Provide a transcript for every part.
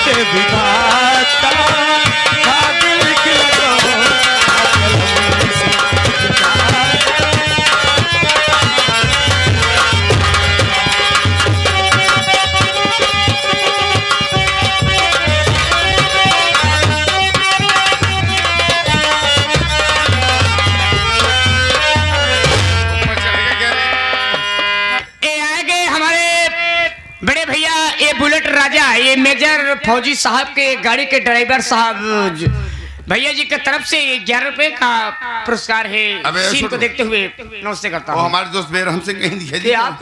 रे विधाता दिल की बुलेट राजा, ये मेजर फौजी साहब के गाड़ी के ड्राइवर साहब भैया जी की तरफ से 11 रुपए का पुरस्कार है। सीन को देखते हुए नमस्ते करता हूँ। हमारे दोस्त बेरहम सिंह कहीं दिखाई आप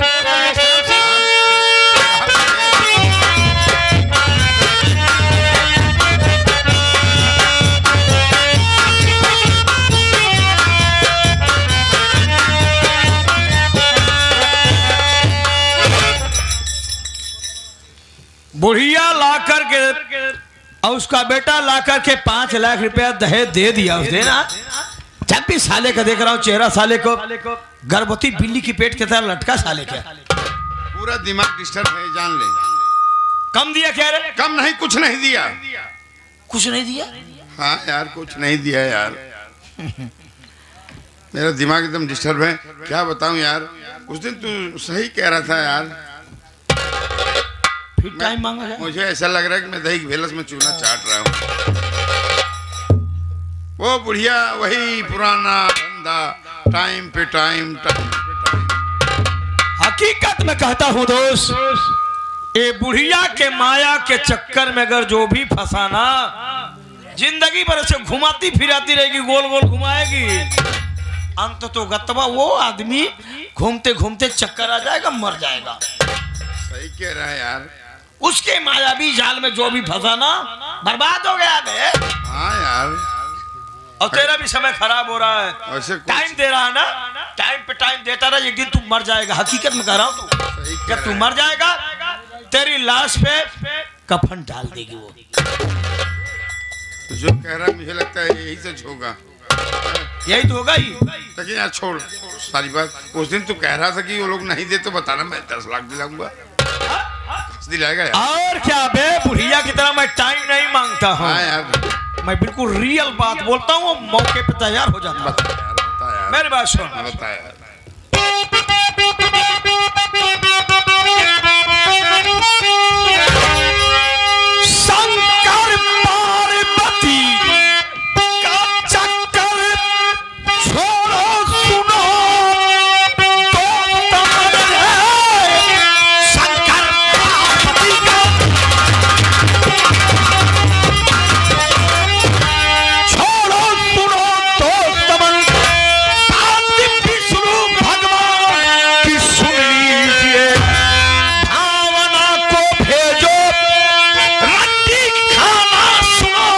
बुढ़िया ला करके और उसका बेटा ला करके 5 लाख रुपया दहेज दे दिया उसने ना। जब भी साले का देख रहा हूँ चेहरा साले को गर्भवती बिल्ली की पेट के तरह लटका साले क्या। पूरा दिमाग डिस्टर्ब है, जान ले। कम दिया क्या रे? कम नहीं, कुछ नहीं दिया। कुछ नहीं दिया? हाँ यार, कुछ नहीं दिया यार। मेरा दिमाग एकदम डिस्टर्ब है, क्या बताऊं यार। उस दिन तू सही कह रहा था यार। फिर टाइम मांगा है? मुझे ऐसा लग रहा है कि मैं दही की भेलस में चूना चाट रहा हूँ। वो बुढ़िया वही पुराना धंधा, टाइम पे टाइम, टाइम पे टाइम। हकीकत में कहता हूँ दोस्त, ये बुढ़िया के माया के चक्कर में अगर जो भी फंसाना, जिंदगी भर से घुमाती फिराती रहेगी, गोल गोल घुमाएगी। अंत तो गत्वा वो आदमी घूमते घूमते चक्कर आ जाएगा, मर जाएगा। सही कह रहा है यार। उसके मायावी जाल में जो भी फंसाना बर्बाद हो गया बे। हाँ यार। और तेरा भी समय खराब हो रहा है। टाइम दे रहा है ना, टाइम पे टाइम देता रहा, एक दिन तू मर जाएगा। हकीकत में कह रहा हूँ तू, जब तू मर जाएगा तेरी लाश पे कफन डाल देगी वो। तो जो कह रहा है मुझे लगता है यही सच होगा। यही तो होगा ही। लेकिन यार छोड़ सारी बात। उस दिन तू कह रहा था कि वो लोग नहीं दे तो बताना, मैं 10 लाख दिलाऊंगा। दिलाएगा यार। और क्या बे, बुढ़िया की तरह मैं टाइम नहीं मांगता हूँ। हाँ यार, मैं बिल्कुल रियल बात बोलता हूँ, मौके पे तैयार हो जाता। बता यार। मेरी बात सुन। बता यार। शंकर पार्वती का चक्कर छोड़ो, सुनो तो शंकर पार्वती का छोड़ो, सुनो तो विष्णु भगवान की सुन लीजिए। भावना को भेजो रट्टी खाना, सुनो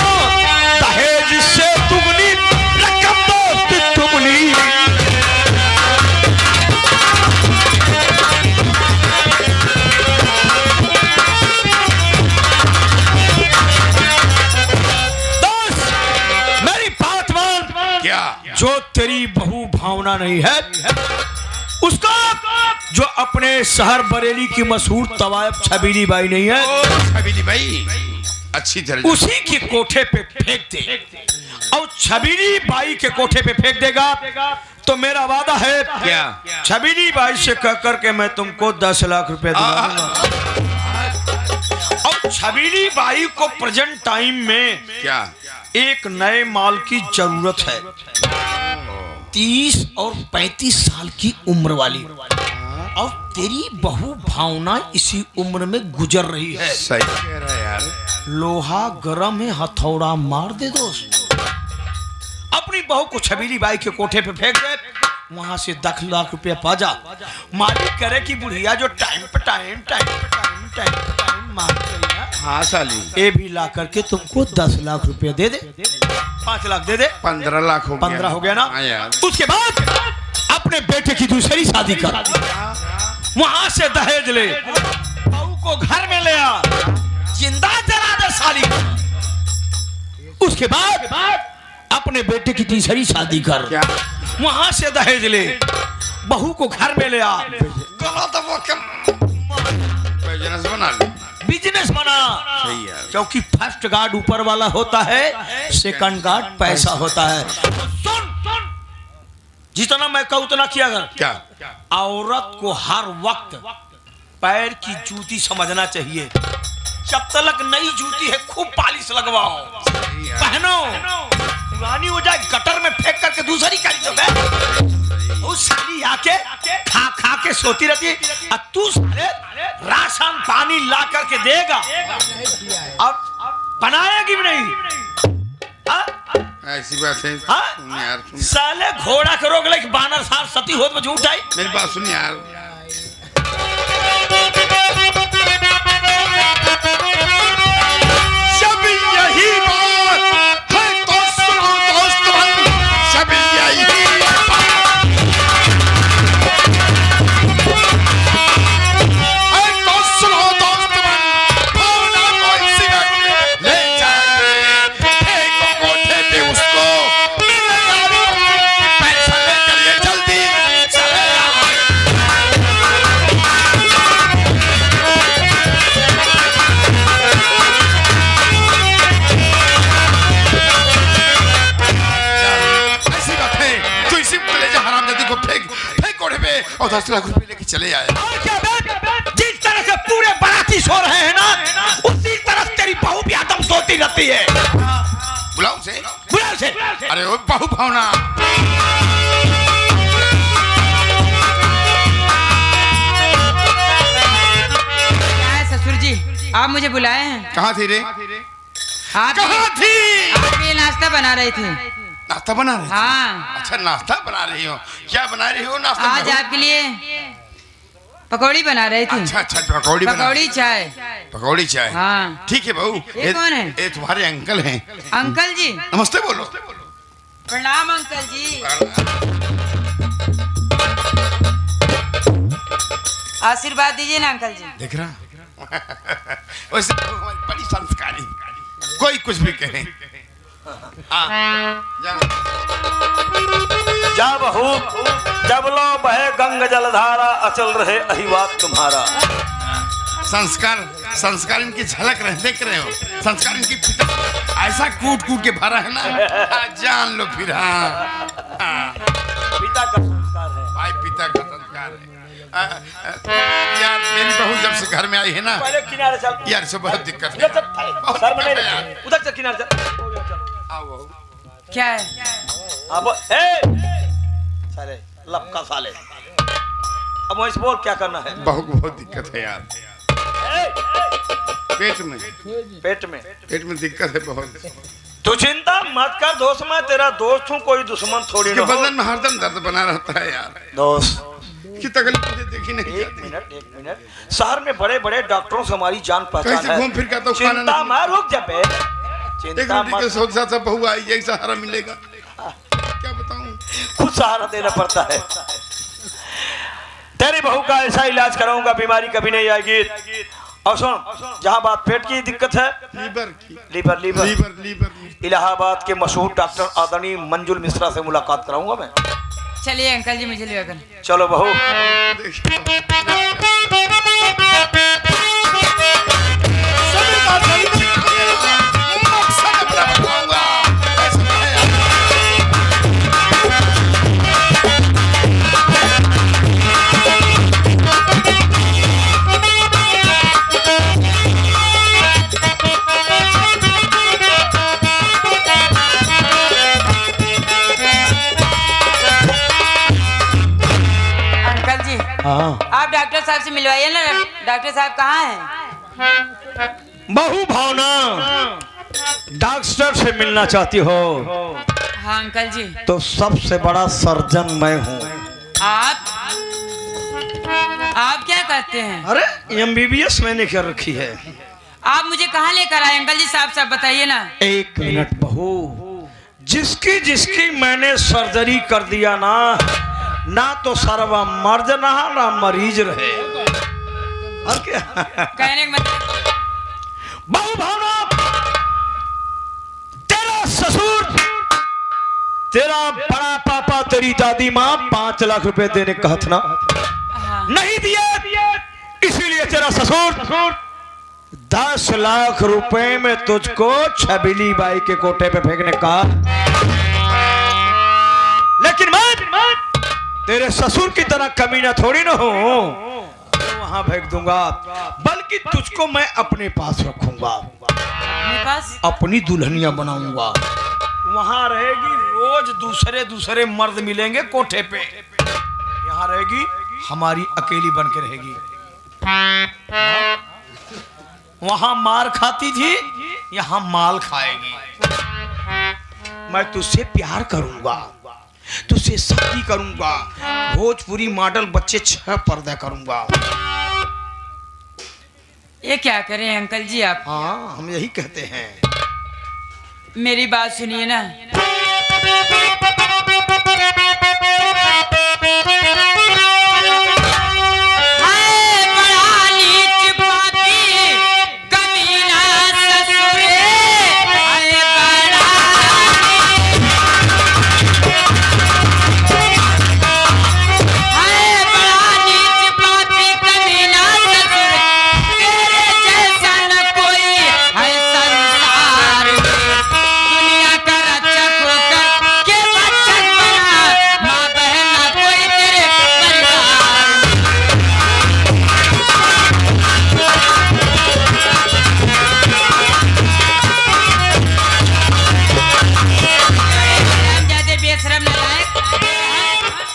दहेज से दुगनी रकम दोस्त दुगनी। दोस्त मेरी बात मान। क्या? जो तेरी बहू भावना नहीं है, उसका जो अपने शहर बरेली की मशहूर तवायब छबीली बाई नहीं है, छबीली बाई अच्छी तरह उसी के कोठे पे फेंक दे। और छबीली बाई के कोठे पे फेंक देगा तो मेरा वादा है, क्या? छबीली बाई से कह करके मैं तुमको 10 लाख रुपए दूंगा। और छबीली बाई को प्रेजेंट टाइम में क्या? एक नए माल की जरूरत है। 30 और 35 साल की उम्र वाली, और तेरी बहू भावना इसी उम्र में गुजर रही है। सही कह रहा है यार। लोहा गरम है, हथौड़ा मार दे दोस्त। अपनी बहू को छबीली बाई के कोठे पे फेंक दे, वहां से 10 लाख रुपया पा जा। मालिक करे कि बुढ़िया जो टाइम पे टाइम मार रही है, हाँ साली, ये भी ला करके तुमको 10 लाख रुपया दे दे। 5 लाख दे दे, 15 लाख हो गया। 15 हो गया ना। हाँ यार। उसके बाद अपने बेटे की दूसरी शादी कर, वहां से दहेज ले, बहू को घर में ले आ, जिंदा जला दे साली। उसके बाद अपने बेटे की तीसरी शादी कर, वहां से दहेज ले, बहू को घर में ले आ, बिजनेस बना ले। बिजनेस बिजनेस बना। सही है। क्योंकि फर्स्ट गार्ड ऊपर वाला होता है, सेकंड गार्ड पैसा होता है। तो सुन, जितना मैं कहूँ उतना किया कर। क्या? औरत को हर वक्त पैर की जूती समझना चाहिए। जब तक नई जूती है खूब पालिश लगवाओ, पहनो, पुरानी हो जाए गटर में फेंक करके दूसरी करी तो उस साली आके खा खा के सोती रहती है। और तू साले राशन पानी ला करके देगा, अब बनाएगी भी नहीं। ऐसी बात है। हाँ? सुन यार, सुन। साले घोड़ा के रोक ले बानर सार सती होत में झूठ आई। मेरी बात सुन यार। जब यही बात है तो सुनो दोस्तों, जब यही बात है तो सुनो दोस्तों, भावना को इसी वक्त ले जाइए, फेंको कोठे पे उसको, मिलेगा पैसा लेकर ये जल्दी चले आओ। ऐसी बात है तो इसी कलेजा हरामजादी को फेंक कोठे पे और 10 लाख रुपए लेके चले आए। जिस तरह से पूरे बाराती सो रहे हैं ना, उसी तरह तेरी बहू भी आदम सोती रहती है। बुलाओ से। बुलाओ से। अरे ओ बहू भावना, क्या है ससुर जी, आप मुझे बुलाए हैं? कहाँ थी रे? आप कहाँ थी? आप ये नाश्ता बना रही थी। नाश्ता बना रही थी? हाँ, अच्छा नाश्ता बना रही हो, क्या बना रही हो नाश्ता में? आज आपके लिए पकौड़ी बना रही थी। अच्छा अच्छा पकौड़ी बना। पकौड़ी चाय। पकौड़ी चाय। हाँ। ठीक है बहू। ये कौन है? ये तुम्हारे अंकल हैं। अंकल जी नमस्ते बोलो। प्रणाम अंकल जी। आशीर्वाद दीजिए ना अंकल जी। देख रहा वैसे बहू हमारी बड़ी संस्कारी, कोई कुछ भी कहे। जा बहू, जब लो बहे गंग जलधारा, अचल रहे अहिवात तुम्हारा। संस्कार इनकी झलक देख रहे हो। संस्कार इनकी पिता ऐसा कूट कूट के भरा है ना। जान लो फिर। हाँ पिता का संस्कार है भाई, पिता का संस्कार है। यार मेरी बहू जब से घर में आई है ना, पहले किनारे चल यार से बहुत दिक्कत है। इधर चल, बहुत सर में दिक्कत है नहीं, यार। उधर चल किनारे चल। आओ बहू। क्या है? अब साले लपका साले, अब वहीं बोल क्या करना है। बहू को बहुत दिक्कत है यार। पेट में दिक्कत है बहुत। तू चिंता मत कर दोस्त, मैं तेरा दोस्त हूँ, कोई दुश्मन थोड़ी ना। बदन में हरदम दर्द बना रहता है यार। दोस्त की तकलीफ मुझे देखी नहीं एक मिनट, शहर में बड़े बड़े डॉक्टरों से हमारी जान पहचान कैसे है। घूम फिर के तो खाना चिंता नहीं। मत, रुक जा बे, एक चिंता रोटी के मत। सौदा सब बहू आई, यही सहारा मिलेगा। क्या बताऊं? खुद सहारा देना पड़ता है। तेरी बहू का ऐसा इलाज कराऊंगा, बीमारी कभी नहीं आएगी। और सुन, जहाँ बात पेट की दिक्कत है, लीवर, इलाहाबाद के मशहूर डॉक्टर आदरणीय मंजुल मिश्रा से मुलाकात कराऊंगा मैं। चलिए अंकल जी मुझे ले कर। चलो बहू। आप डॉक्टर साहब से मिलवाइए ना। डॉक्टर साहब कहाँ हैं? बहू भावना, डॉक्टर से मिलना चाहती हो? हाँ अंकल जी। तो सबसे बड़ा सर्जन मैं हूँ। आप क्या करते हैं? अरे MBBS मैंने कर रखी है। आप मुझे कहाँ लेकर आए अंकल जी? साफ बताइए ना। एक मिनट बहू, जिसकी मैंने सर्जरी कर दिया ना तो सरवा मर्ज ना मरीज रहे। और क्या कहने का मतलब? बहू भावना, तेरा ससुर, तेरा बड़ा पापा, तेरी दादी माँ 5 लाख रुपए देने कहा था ना, हाँ। नहीं दिए, इसीलिए तेरा ससुर 10 लाख रुपए में तुझको छबीली बाई के कोठे पे फेंकने का, लेकिन मैं तेरे ससुर की तरह कमीना थोड़ी ना हूं तो वहां फेंक दूंगा, बल्कि तुझको मैं अपने पास रखूंगा, अपने पास अपनी दुल्हनिया बनाऊंगा। वहां रहेगी, रोज दूसरे दूसरे मर्द मिलेंगे कोठे पे, यहाँ रहेगी हमारी अकेली बन के रहेगी। वहां मार खाती थी, यहाँ माल खाएगी। मैं तुझसे प्यार करूंगा, तुझसे शादी करूंगा, भोजपुरी मॉडल बच्चे 6 पर्दा करूंगा। ये क्या करें अंकल जी आप? हाँ, हम यही कहते हैं। मेरी बात सुनिए ना।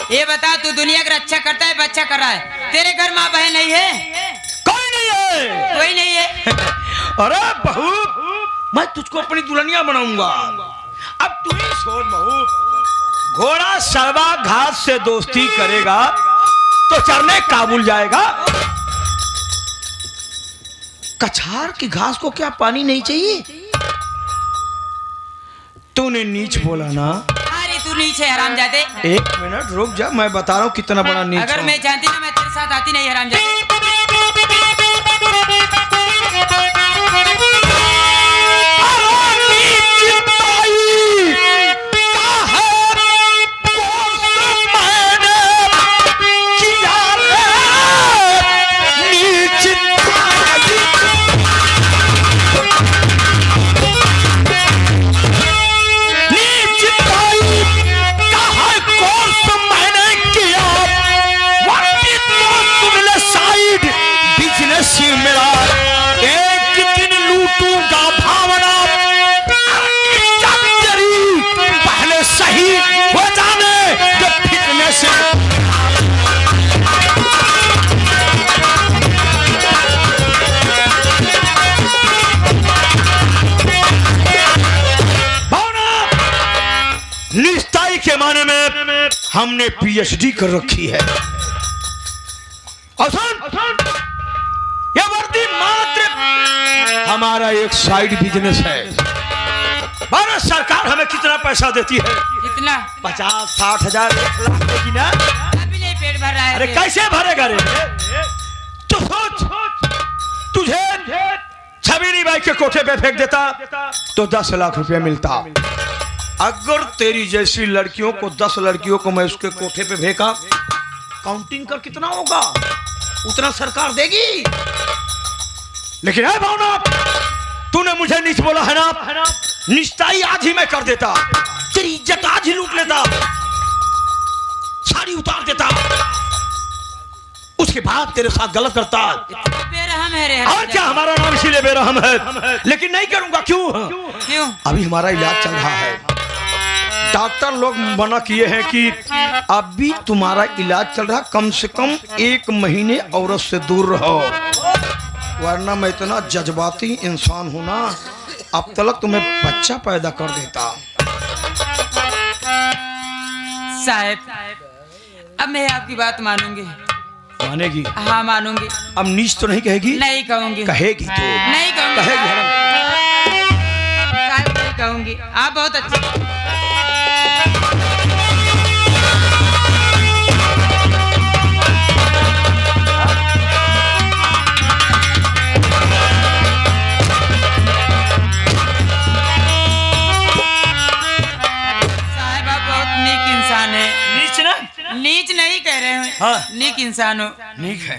ये बता, तू दुनिया का रक्षा करता है, बच्चा कर रहा है, तेरे घर माँ बहन नहीं है? कोई नहीं है, कोई नहीं है। अरे बहू, मैं तुझको अपनी दुल्हनिया बनाऊंगा। अब तू ही सोच बहू, घोड़ा सरवा घास से दोस्ती करेगा तो चरने काबुल जाएगा। कछार की घास को क्या पानी नहीं चाहिए? तूने नीच बोला ना। अरे तू नीच है हरामजादे। 1 मिनट रुक जा, मैं बता रहा हूँ कितना बड़ा नीच। अगर मैं जानती ना मैं तेरे साथ आती नहीं हरामजादे। निस्ताई के माने में हमने पीएचडी कर रखी है। यह वर्दी मात्र हमारा एक साइड बिजनेस है। भारत सरकार हमें कितना पैसा देती है? कितना? 50-60 हजार 1 लाख देगी ना। अभी नहीं पेट भर रहा है। अरे कैसे भरेगा रे? तो सोच, तुझे छबीली बाई के कोठे पे फेंक देता तो 10 लाख रुपया मिलता। अगर तेरी जैसी लड़कियों को 10 लड़कियों को मैं उसके कोठे पे भेजा, काउंटिंग कर कितना होगा उतना सरकार देगी। लेकिन है भावना, तूने मुझे नीच बोला है ना, निस्ताई आज ही मैं कर देता, तेरी इज्जत आज ही लूट लेता, साड़ी उतार देता, उसके बाद तेरे साथ गलत करता। बेरहम है रे। और क्या, हमारा नाम इसीलिए बेरहम है। लेकिन नहीं करूंगा। क्यों? अभी हमारा इलाज चल रहा है। डॉक्टर लोग मना किए हैं कि अभी तुम्हारा इलाज चल रहा, कम से कम 1 महीने औरत से दूर रहो, वरना मैं इतना जज्बाती इंसान हूं ना, अब तक तुम्हें बच्चा पैदा कर देता। साहब, अब मैं आपकी बात मानूंगी। मानेगी? हाँ मानूंगी। अब नीच तो नहीं कहेगी? नहीं कहूंगी। कहेगी तो? नहीं कहूंगी। कहेगी साहब, नहीं कहूंगी। आप बहुत अच्छे। नीच नहीं कह रहे हैं। हाँ। नीक इंसान हो। नीक है।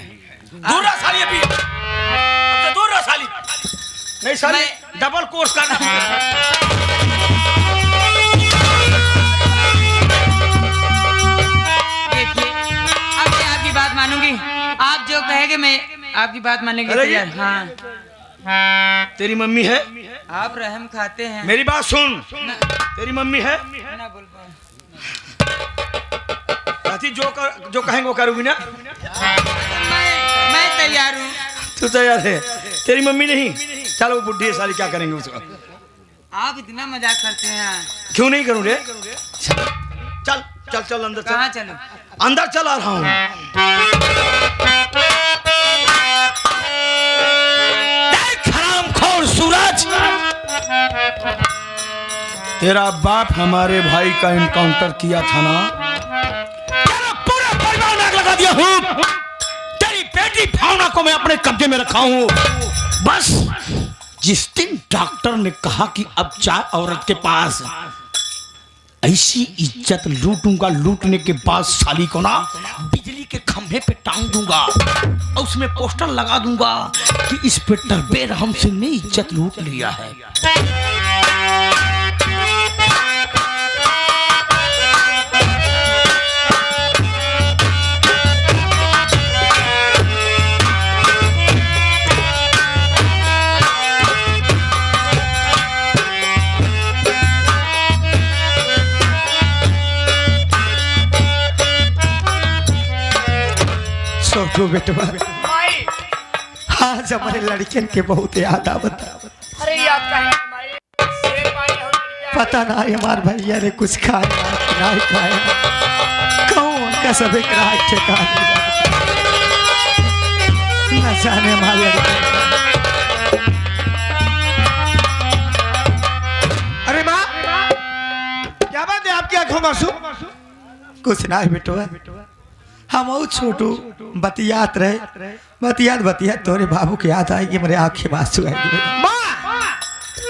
दूर रहा साली, अभी दूर रहा साली। नहीं साले डबल कोर्स करना देखिए अब मैं आपकी बात मानूंगी, आप जो कहेंगे मैं आपकी बात मानने के लिए तैयार। हाँ तेरी मम्मी है? आप रहम खाते हैं। मेरी बात सुन, तेरी मम्मी है? ना बोल पाऊं। जो कहेंगे वो करूंगी ना। मैं तैयार हूँ। तू तैयार है? तेरी मम्मी नहीं? चलो बुढ़ी साली क्या करेंगे उसको। आप इतना मजाक करते हैं। क्यों नहीं करूं रे? चल चल चल अंदर चल। कहाँ चलो? अंदर चल आ रहा हूँ। हरामखोर सूरज, तेरा बाप हमारे भाई का इनकाउंटर किया था ना, तेरा पूरा परिवार में आग लगा दिया हूँ। तेरी बेटी भावना को मैं अपने कब्जे में रखा हूँ। बस जिस दिन डॉक्टर ने कहा कि अब चाहे औरत के पास, ऐसी इज्जत लूटूंगा, लूटने के बाद साली को ना बिजली के खंभे पे टांग दूंगा और उसमें पोस्टर लगा दूंगा कि इंस्पेक्टर बेरहम सिंह ने इज्जत लूट लिया है। सोचो बेटवा, आज हमारे लड़कियन के बहुत याद आवत। अरे याद कहीं शेर पाई हो लड़कियां। पता ना हमार भैया ने कुछ खाया नहीं खाया, कौन का सब एक रात ठेका न जाने हमारे लड़के। अरे माँ, क्या बात है आपकी आंखों में आंसू? कुछ ना बेटवा, हम और छोटू बतियात रहे, बतियात तोरे बाबू की याद आएगी, मेरे आंखें में आंसू आएंगे। माँ,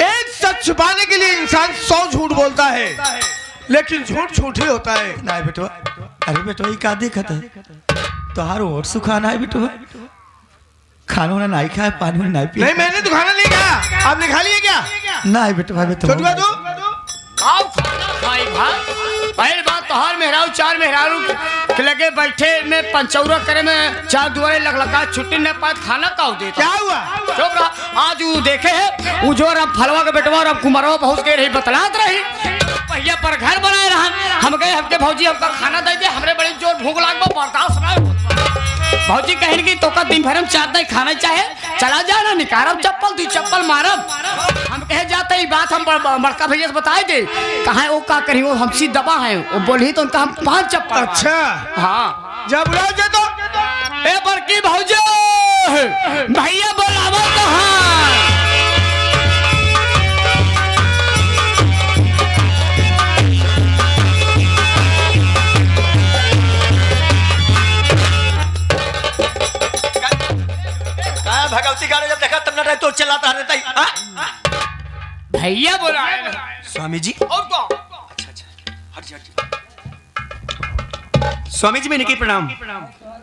एक सच छुपाने के लिए इंसान 100 झूठ बोलता है, लेकिन झूठ झूठ ही होता है। ना बेटवा, अरे बेटवा ये का दिक्कत है? तोहार और सुखाना है बेटवा, खाना वाना नहीं खाए, पानी वानी नहीं पिया। नहीं, मैंने तो खाना नहीं खाया, आपने खा लिया क्या? ना बेटवा, छोटुआ तू आओ खाना खाई भाई। पहली बात तो हर मेहरारू 4 मेहरारू के लगे बैठे में पंचौरा करे में 4 दुआरे लगा छुट्टी न पाए, खाना का देता। क्या हुआ? चुप रहा। आज वो देखे है वो जो अब फलवा के बेटवा और अब कुमारवा पहुंच गए रही, बतलात रही पहिया पर घर बनाए रहा। हम गए हमके भौजी हमका खाना दे दे, हमरे बड़ी जोर भूख लाग बर्दाश्त ना। भौजी कहीं की तो का दिन भर हम 4 दिन खाना चाहे, चला जा ना, निकारब चप्पल 2 चप्पल मारब। हम कहे जाते ही बात हम बड़का भैया से बताए दे, कहा वो का करी, वो हमसी दबा है, वो बोली तो उनका हम 5 चप्पल। अच्छा हाँ जब बुलाओ जे तो ए बड़की भौजी भैया बोलावो तो हाँ। भगवती गाड़ी जब देखा तब न रहे तो चिल्लाता रहता ही। भैया बोलाए ना। स्वामी जी, और तो अच्छा हट जा। स्वामी जी, मैंने की प्रणाम।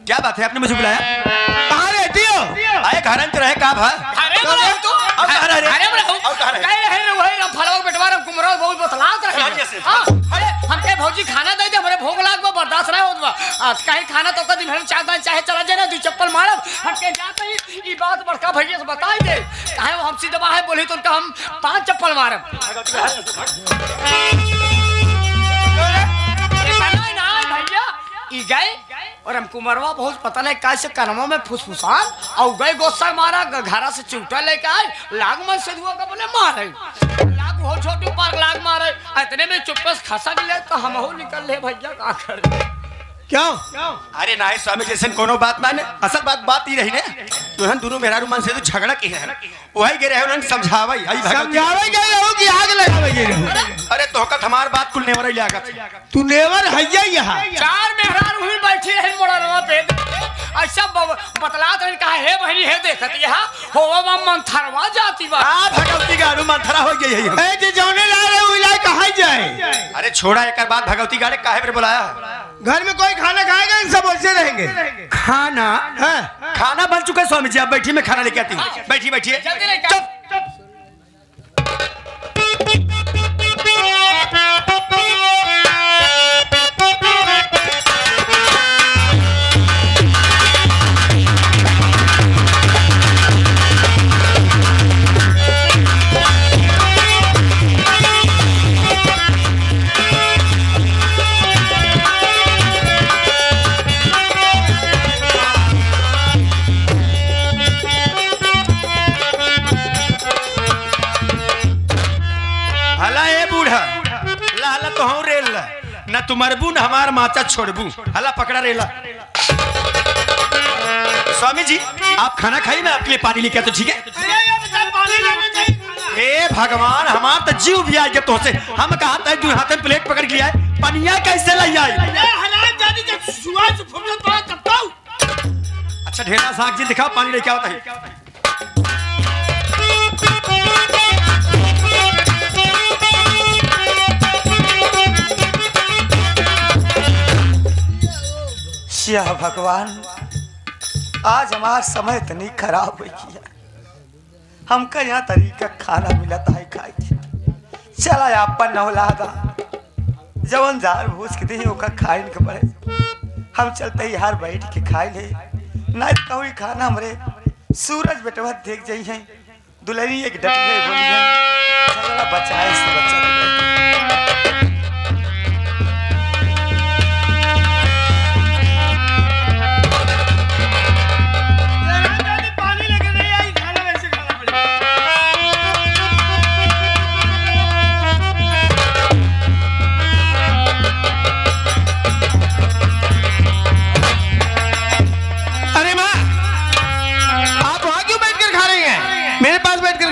क्या बात है, आपने मुझे बुलाया? कहाँ रहती हो? आए घर अंत रहे का भाई? अरे बोले तू अब कहाँ रह रहे? अरे बोले अब कहाँ रहे? कह रहे वही हम फलवा बेटवार कुमरा बहुत बतलात रहे। राज्य से। हां अरे हमके भौजी खाना दे दे, हमरे भूख लाग बर्दाश्त नहीं होत बा। आज कहीं खाना तो कदी हम 4 दिन चाहे चला जाए ना, 2 चप्पल मारब। हमके जाते ही ई बात बड़का भैया से बताई दे, काहे वो हमसी दबा है, बोली तो उनका हम 5 चप्पल मारब। भैया ई गए और हम कुमरवा बहुत पता नहीं कैसे कनमा में फुसफुसान और गए गोस्सा मारा, घरा से चिमटा लेके आए, लाग मन से दुआ का बोले मारे, लाग हो छोटी पार लाग मारे। इतने में चुप्पे से खसा गिले तो हम हो निकल ले भैया का कर। क्यों? अरे नहीं स्वामी जैसे कोनो बात माने, असल बात ही रही ने, तो हम दोनों मेहरारू मन से तो झगड़ा की है, वही गे रहे उन्हें समझावई आई समझावे गए रहो कि आग लगावे गए रहो? अरे तोहकत हमार बात कुल नेवर लागत। तू नेवर हैया यहाँ 4 मेहरारू हुई बैठी रहे मोड़वा पे, ऐसा बतलात रही, कहा हे बहनी हे देखत यहाँ होवा मंथरवा जाती बा। भगवती गाड़ू मंथरा हो गई है। ए जे जौने ला रहे हो इलाज कहाँ जाए? अरे छोड़ा एक बात, भगवती गाड़े काहे पर बुलाया? घर में कोई खाना खाएगा, इन सब ऐसे रहेंगे। खाना? हाँ। खाना बन चुका है स्वामी जी, आप बैठिए, मैं खाना लेके आती हूँ। बैठिए बैठिए। जल्दी लेके चुप। हला ए बूढ़ा ला हला तो हूँ रेल ला ना तुम्हारे बू ना हमार माचा छोड़बू हला पकड़ा रेला। स्वामी जी आप खाना खाइए मैं आपके लिए पानी लेके आता तो ठीक है। ए भगवान हमार तो जीव भी आएगा तो से हम कहा था तू हाथ में प्लेट पकड़ के लिया पनिया कैसे लाई आई। अच्छा ढेला साग जी दिखाओ पानी लेके आता है। या भगवान आज हमारा समय इतनी खराब हो गया हमका यहाँ तरीका खाना मिलता है खाई चला अपन नौलादा जवन जार भूज के दी ओका खाइन के पड़े हम चलते ही हार बैठ के खाई ले नहीं कहूँ खाना हमरे सूरज बेटवा देख जाई है दुल्हनी एक डट गई बोली है झगड़ा बचाए से बचा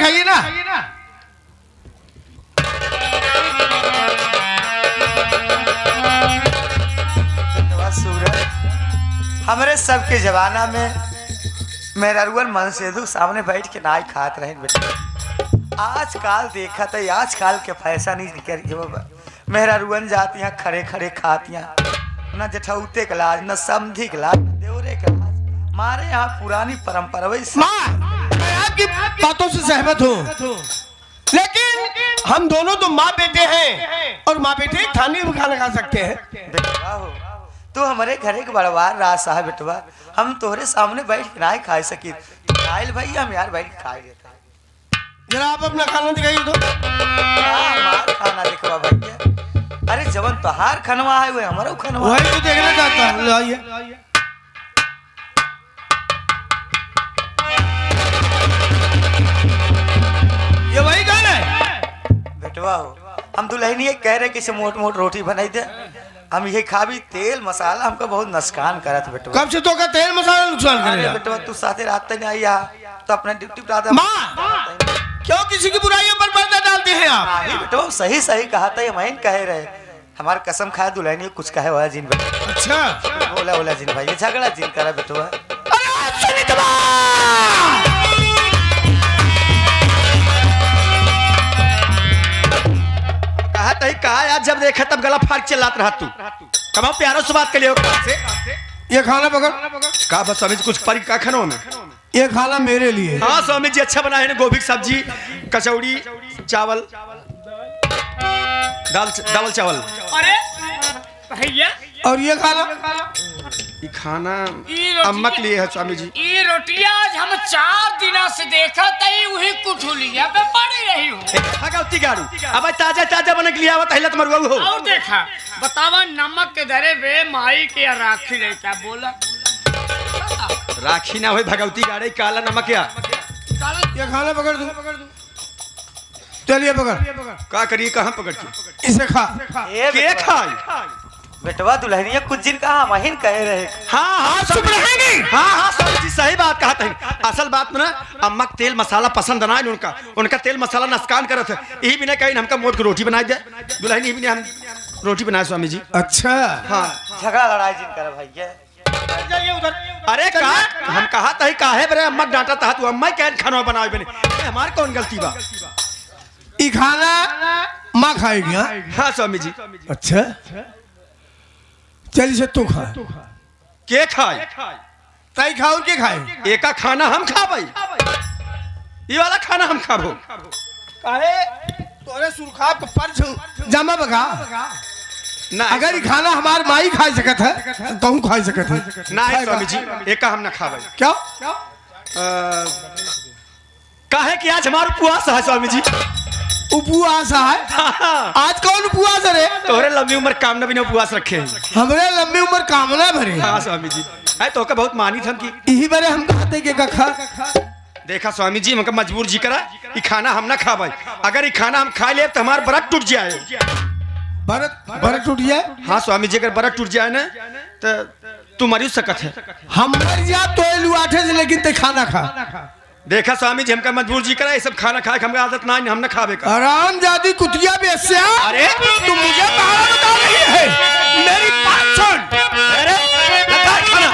खाइए ना। सूरज हमारे सबके जमाना में मेरा रुअन मन सेधु सामने बैठ के नाई खात रहे बेटा आजकल देखा तो आजकल के फैसा नहीं निकल मेरा रुअन जाती हैं खड़े खड़े खातियाँ न जठौते का लाज न समधी का लाज न देवरे का लाज मारे यहाँ पुरानी परंपरा वैसे मैं आपकी बातों से सहमत हूँ लेकिन हम दोनों तो माँ बेटे हैं और माँ बेटे थाने में खाना खा सकते हैं। बेटवा हो तू हमारे घरे के बड़वार राज साहब बेटवा हम तोहरे सामने बैठ के ना खा सकी खाइल भाई हम यार बैठ के खा लेते जरा आप अपना खाना दिखाइए तो। हमारा खाना दिखवा भैया अरे जवन तोहार खनवा है वो हमारा खनवा वही तो देखना चाहता हूँ लाइए। ये वही गाना है बेटवा हो हम दुल्हनी ये कह रहे कि मोट मोट रोटी बनाई दे हम ये खाबी तेल मसाला हमको बहुत नुकसान करत बेटवा। कब से तो का तेल मसाला नुकसान करेगा बेटवा तू साथे रात नहीं आई तो अपना ड्यूटी पर आता माँ क्यों किसी की बुराइयों पर पर्दा डालते हैं आप। नहीं बेटवा सही सही कहा था ये मैं कह रहे हमारे कसम खाया दुल्हनी कुछ कहे हुआ जिन बेटा। अच्छा बोला बोला जिन भाई ये झगड़ा जिन करा बेटवा। कहा तही कहा यार जब देखा तब गला फाड़ चिल्लात रहा तू कमाओ प्यारो से बात कर लियो से ये खाना पकड़ कहा बस स्वामी जी कुछ परी का खानों में ये खाना मेरे लिए। हाँ स्वामी जी अच्छा बनाए हैं गोभी की सब्जी कचौड़ी चावल दाल चावल। अरे भैया और ये खाना ये खाना अम्मा के लिए है स्वामी जी। ये रोटियां आज हम 4 दिनों से देखा तई वही कुठुलिया पे पड़ी रही हूँ। भगवती गाड़ू अब ताजा ताजा बने के लिए आवत है तुम्हारे बहू हो। और देखा बतावा नमक के धरे वे माई के राखी ले क्या बोला राखी ना हो भगवती गाड़े काला नमक या ये खाना पकड़ दू चलिए पकड़ का करिए कहाँ पकड़ के इसे खा के खाई बेटवा दुल्हनिया कुछ दिन कहा महिन कहे रहे। हाँ हाँ चुप रहेंगे। हाँ हाँ स्वामी जी सही बात कहा था असल बात में ना अम्मा तेल मसाला पसंद ना है उनका तेल मसाला नुकसान करत है यही भी नहीं कहीं हमका मोट की रोटी बनाई दे दुल्हनी भी हम रोटी बनाए स्वामी जी। अच्छा हाँ झगड़ा लड़ाई जिन करा भैया अरे का हम कहा था काहे बरे अम्मा डांटा था तू अम्मा क्या खाना बनाए बने हमारे कौन गलती बा ये खाना माँ खाएगी। हाँ स्वामी जी। अच्छा चल इसे तू खा के खाए तई खाओ के खाए एका खाना हम खा पाई ये वाला खाना हम खाबो काहे तोरे सुरखा के पर जमा बगा ना अगर ये खाना हमार माई खा सकत है तो हम खा सकत है ना है स्वामी जी एका हम ना खाबे क्या काहे कि आज हमारा उपवास है स्वामी जी। उपवास है आज कौन उपवास है रे तोहरे लंबी उम्र कामना बिना उपवास रखे हैं हमरे लंबी उम्र कामना भरे। हाँ स्वामी जी है तो का बहुत मानी थम की यही बारे हम कहते कि खा देखा स्वामी जी हमका मजबूर जी करा ई खाना हम ना खाबे। अगर ई खाना हम खा ले तो हमार व्रत टूट जाए। व्रत टूट जाए? हाँ स्वामी जी, अगर व्रत टूट जाए ना तो तू मरी सकत है। हम मर जा तो लुआठे से, लेकिन ते खाना खा। देखा स्वामी जी हमका मजबूर जी करा, ये सब खाना खाए हमका आदत ना, हम ना खावे का। आराम जादी कुतिया बेस्या। अरे तू मुझे बाहर बता रही है, मेरी बात सुन। अरे लगा खाना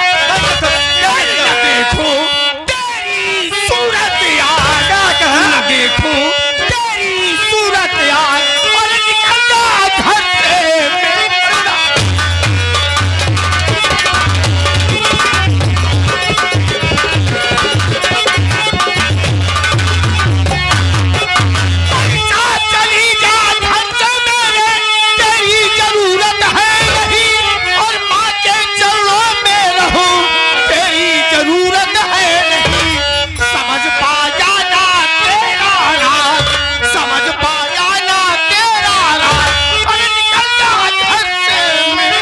देखो तेरी सूरत याद, देखो तेरी सूरत याद, और निकल जा घर से मेरा। चली जा घर से मेरे, तेरी जरूरत है नहीं, और माँ के चरणों में रहूं, तेरी जरूरत है नहीं। समझ पा जाना तेरा राज, समझ पा जाना तेरा राज, और निकल जा घर से मेरे।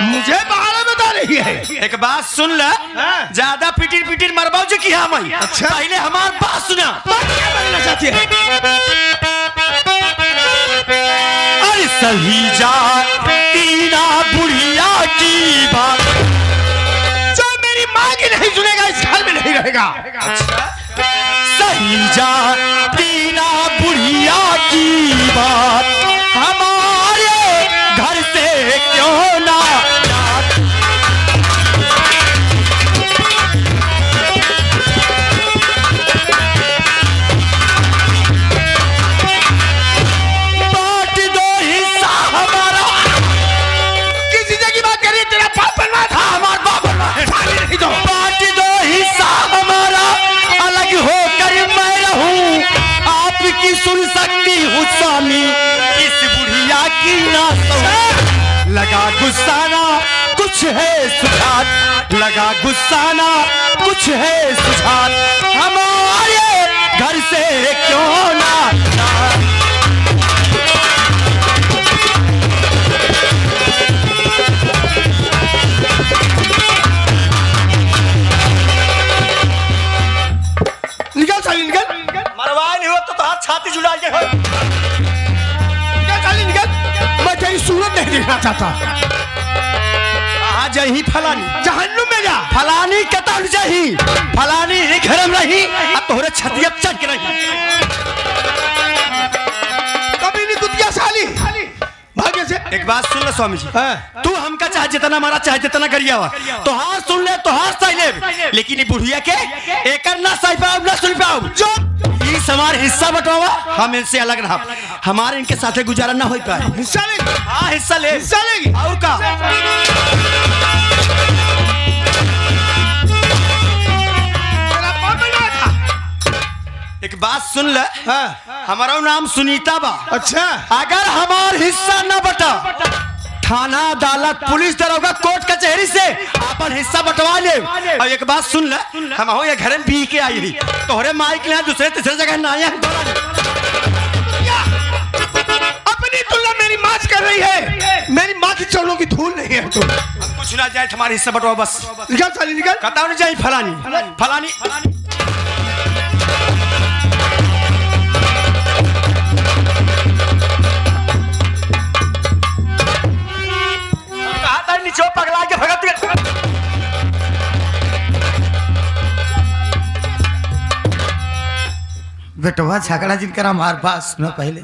मुझे बाहर बता रही है। एक बात सुन ले, ज्यादा पिटिर पिटिर मरबाऊ जी की हम। अच्छा। पहले हमार बात सुना। क्या बनना चाहती है? अरे सही जा तीना बुढ़िया की बात, जो मेरी माँ की नहीं सुनेगा इस घर में नहीं रहेगा। सही जा तीना बुढ़िया की बात, हमारे घर से क्यों ना बांट दो हिस्सा हमारा। किसी जगह की बात करिए, तेरा बाप बनवा था। हमारा बाप बनवा है। नहीं दो। बांट दो हिस्सा हमारा, अलग होकर मैं रहूं, आपकी सुन सकती हूँ स्वामी, इस बुढ़िया की ना सुन। लगा गुस्साना कुछ है सुझाव, लगा गुस्साना कुछ है सुझाव, हमारे घर से क्यों ना निकल साली निकल। मरवाए नहीं हो तो हाथ छाती जुड़ा के हो। निकल साली निकल। मैं तेरी सूरत नहीं देखना चाहता। आज ही फलानी जहन्नुम में जा। फलानी कतल जही, फलानी ही घर में रही, अब तोहरे छतिया चट के रही। कभी नहीं कुतिया साली भाग्य से। एक बात सुन ले स्वामी जी, हाँ। तू हमका चाहे जितना मारा चाहे जितना करिया हुआ तो हाथ सुन ले, तो हाथ सही ले, लेकिन ये बुढ़िया के एकर ना सही पाओ ना सुन पाओ। जो ये हमार हिस्सा बटवावा, हम इनसे अलग रहा, हमारे इनके साथे गुजारा ना हो पाए। हिस्सा लेगी। हाँ हिस्सा ले, हिस्सा लेगी। और का तेरा बाप बनवा था। एक बात सुन ले, हाँ। हमारा नाम सुनीता बा। अच्छा। अगर हमार हिस्सा न बटा, थाना अदालत पुलिस दरोगा कोर्ट कचहरी से अपन हिस्सा बंटवा ले। और एक बात सुन ले, हम हो ये घर में पी के आई थी, तोहरे माइक ले दूसरे तीसरे जगह ना आया। अपनी तुलना मेरी माँ से कर रही है, मेरी माँ की चरणों की धूल नहीं है तू। कुछ ना जाए, हमारे हिस्सा बंटवा बस। निकल साली निकल। कहता नहीं जाए फलानी फलानी। नीचे पगला के भगत बेटवा झगड़ा जिनकर हमार बात सुना पहले।